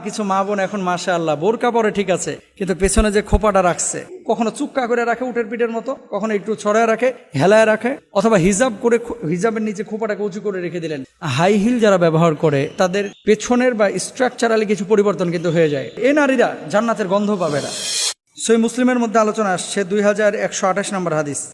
কিছু মা বোন এখন মাশাআল্লাহ বোরকা পরে ঠিক আছে, কিন্তু পেছনে যে খোপাটা রাখছে, কখনো চুক্কা করে রাখে উটের পিঠের মতো, কখনো একটু ছড়ায় রাখে, হেলায় রাখে, অথবা হিজাব করে হিজাবের নিচে খোপাটাকে উঁচু করে রেখে দিলেন। হাই হিল যারা ব্যবহার করে তাদের পেছনের বা স্ট্রাকচারালি কিছু পরিবর্তন কিন্তু হয়ে যায়। এই নারীরা জান্নাতের গন্ধ পাবে না। সহিহ মুসলিমের মধ্যে আলোচনা আসছে 2128 নম্বর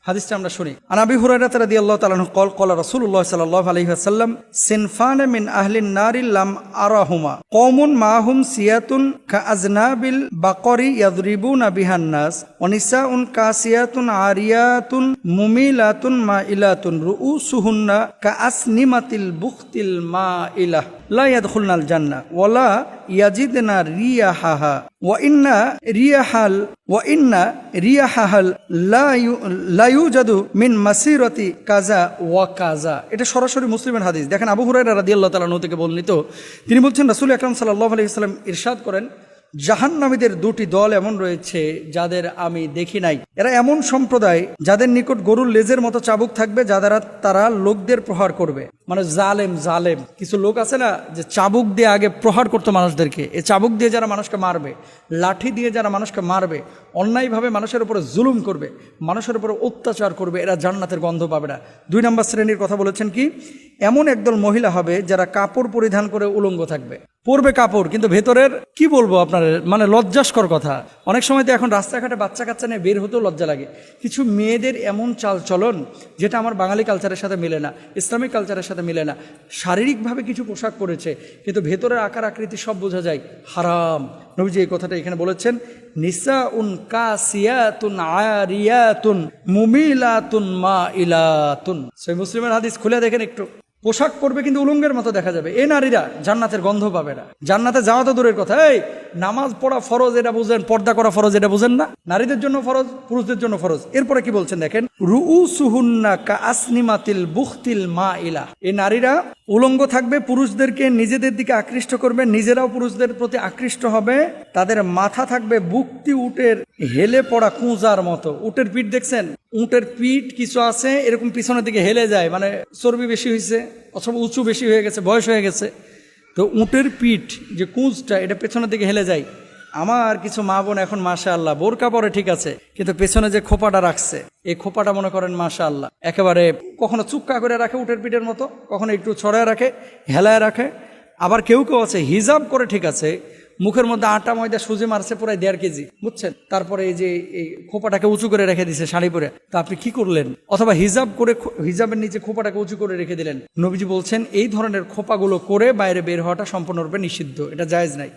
হাদিসটা আমরা শুনি। আন আবি হুরায়রা রাদিয়াল্লাহু তাআলা আনহু قال قال رسول الله صلى الله عليه وسلم সিনফান মিন আহলিন নারি লাম আরাহুমা কওমুন মাহুম সিয়াতুন কাআজনাবিল বাকরি ইয়াদরিবুনা বিহান নাস ওয়া নিসাউন কাসিয়াতুন আরিয়াতুন মুমিলাতুন মাইলাতুন রুউসুহুন্না কাআসনিমাতিল বুখতিল মাইলা লা ইয়াদখুলনাল জান্নাহ ওয়া লা ইয়াজিদনা রিয়াহাহা ওয়া ইন্না রিয়াহাল লা ইউজাদু মিন মাসিরাতি কাযা ওয়া কাযা। এটা সরাসরি মুসলিমের হাদিস। দেখেন আবু হুরায়রা রাদিয়াল্লাহু তাআলা আনহু থেকে বর্ণিত, তিনি বলছেন রাসূল আকরাম সাল্লাল্লাহু আলাইহি ওয়াসাল্লাম ইরশাদ করেন, জাহান্নামীদের দুটি দল এমন রয়েছে যাদের আমি দেখি নাই। এরা এমন সম্প্রদায় যাদের নিকট গরুর লেজের মতো চাবুক থাকবে, যাদের তারা লোকদের প্রহার করবে। মানে জালেম কিছু লোক আছে না, যে চাবুক দিয়ে আগে প্রহার করতো মানুষদেরকে, এই চাবুক দিয়ে যারা মানুষকে মারবে, লাঠি দিয়ে যারা মানুষকে মারবে, অন্যায়ভাবে মানুষের উপরে জুলুম করবে, মানুষের উপরে অত্যাচার করবে, এরা জান্নাতের গন্ধ পাবে না। 2 নম্বর শ্রেণীর কথা বলেছেন কি, এমন একদল মহিলা হবে যারা কাপড় পরিধান করে উলঙ্গ থাকবে, পরবে কাপড় কিন্তু ভেতরের কি বলবো আপনার, মানে লজ্জাস্কর কথা। অনেক সময় তো এখন রাস্তাঘাটে বাচ্চা কাচ্চা নিয়ে বের হতেও লজ্জা লাগে। কিছু মেয়েদের এমন চাল চলন যেটা আমার বাঙালি কালচারের সাথে মিলে না, ইসলামিক কালচারের সাথে মিলে না। শারীরিকভাবে কিছু পোশাক পরেছে কিন্তু ভেতরের আকার আকৃতি সব বোঝা যায় হারাম। নবীজি এই কথাটা এখানে বলেছেন, নিসাউন কাসিয়াতুন আরিয়াতুন মুমিলাতুন মাইলাতুন। সহিহ মুসলিমের হাদিস খুলে দেখেন একটু। পোশাক পরবে কিন্তু উলঙ্গের মতো দেখা যাবে, এই নারীরা জান্নাতের গন্ধ পাবে না। জান্নাতে যাওয়া তো দূরের কথা, এই নামাজ পড়া ফরজ এটা বুঝেন, পর্দা করা ফরজ এটা বুঝেন না? নারীদের জন্য ফরজ, পুরুষদের জন্য ফরজ। এরপরে কি বলছেন দেখেন, রুউসুহুন্না কাআসনিমাতিল বুখতিল মাইলা। এই নারীরা উলঙ্গ থাকবে, পুরুষদেরকে নিজেদের দিকে আকৃষ্ট করবে, নিজেরাও পুরুষদের প্রতি আকৃষ্ট হবে। তাদের মাথা থাকবে বুকতি উটের হেলে পড়া কুঁজার মতো। উটের পিঠ দেখছেন, উটের পিঠ কিছু আছে এরকম পিছনের দিকে হেলে যায়, মানে চর্বি বেশি হয়েছে অথবা উঁচু বেশি হয়ে গেছে, বয়স হয়ে গেছে, তো উটের পিঠ যে কুঁজটা এটা পেছনের দিকে হেলে যায়। আমার কিছু মা বোন এখন মাশাআল্লাহ বোরকা পরে ঠিক আছে, কিন্তু পেছনে যে খোপাটা রাখছে, এই খোপাটা মনে করেন মাশাআল্লাহ একেবারে কখনো চুক্কা করে রাখে উটের পিঠের মতো, কখনো একটু ছড়ায় রাখে, হেলায় রাখে। আবার কেউ আছে হিজাব করে ঠিক আছে, মুখের মধ্যে আটা ময়দা সুজি মারছে প্রায় 1.5 কেজি, বুঝছেন, তারপরে এই যে এই খোপাটাকে উঁচু করে রেখে দিছে শাড়ি পরে, তা আপনি কি করলেন? অথবা হিজাব করে হিজাবের নিচে খোপাটাকে উঁচু করে রেখে দিলেন। নবীজি বলছেন এই ধরনের খোপাগুলো করে বাইরে বের হওয়াটা সম্পূর্ণরূপে নিষিদ্ধ, এটা জায়েজ নাই।